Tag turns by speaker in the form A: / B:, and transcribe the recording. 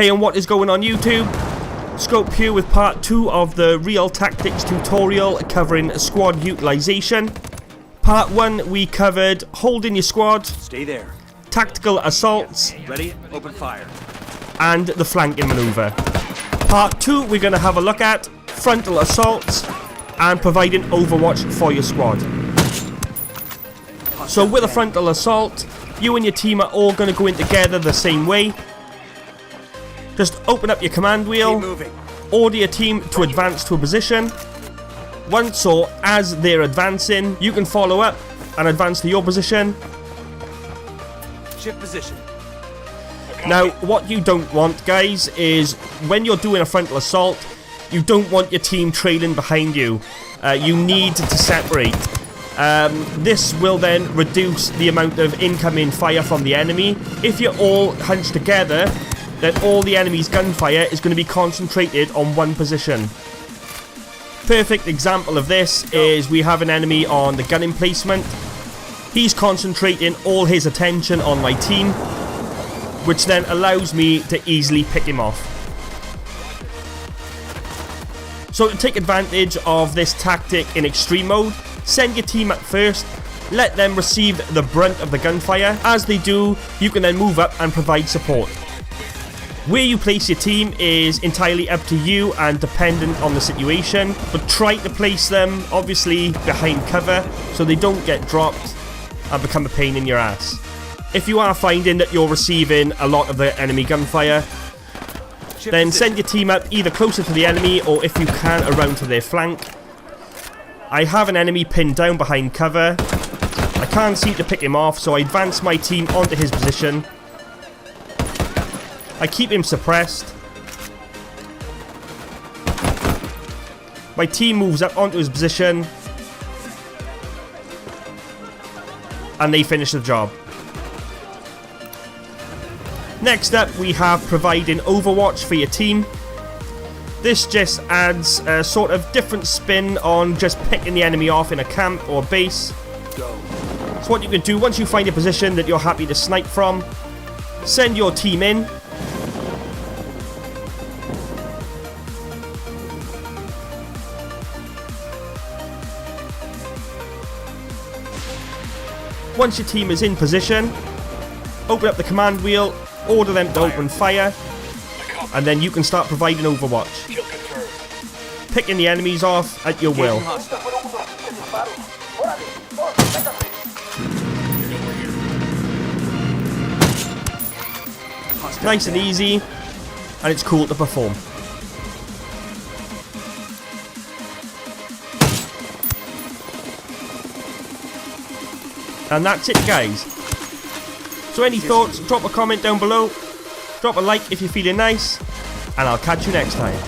A: Hey, and what is going on YouTube? Scope here with part 2 of the Real Tactics tutorial covering squad utilization. Part 1 we covered holding your squad,
B: stay there,
A: tactical assaults,
B: ready, open fire,
A: and the flanking maneuver. Part 2 we're going to have a look at frontal assaults and providing overwatch for your squad. So with a frontal assault, you and your team are all going to go in together the same way. Just open up your command wheel, order your team to advance to a position. Once or as they're advancing, you can follow up and advance to your position.
B: Shift position.
A: Now, what you don't want, guys, is when you're doing a frontal assault, you don't want your team trailing behind you. You need to separate. This will then reduce the amount of incoming fire from the enemy. If you're all hunched together, then all the enemy's gunfire is going to be concentrated on one position. Perfect example of this is we have an enemy on the gun emplacement. He's concentrating all his attention on my team, which then allows me to easily pick him off. So to take advantage of this tactic in extreme mode, send your team up first, let them receive the brunt of the gunfire. As they do, you can then move up and provide support. Where you place your team is entirely up to you and dependent on the situation, but try to place them obviously behind cover so they don't get dropped and become a pain in your ass. If you are finding that you're receiving a lot of the enemy gunfire, then send your team up either closer to the enemy or if you can around to their flank. I have an enemy pinned down behind cover. I can't seem to pick him off, so I advance my team onto his position. I keep him suppressed. My team moves up onto his position. And they finish the job. Next up, we have providing overwatch for your team. This just adds a sort of different spin on just picking the enemy off in a camp or base. So what you can do, once you find a position that you're happy to snipe from, send your team in. Once your team is in position, open up the command wheel, order them to open fire, and then you can start providing overwatch. Picking the enemies off at your will. Nice and easy, and it's cool to perform. And that's it, guys. So any thoughts, drop a comment down below. Drop a like if you're feeling nice. And I'll catch you next time.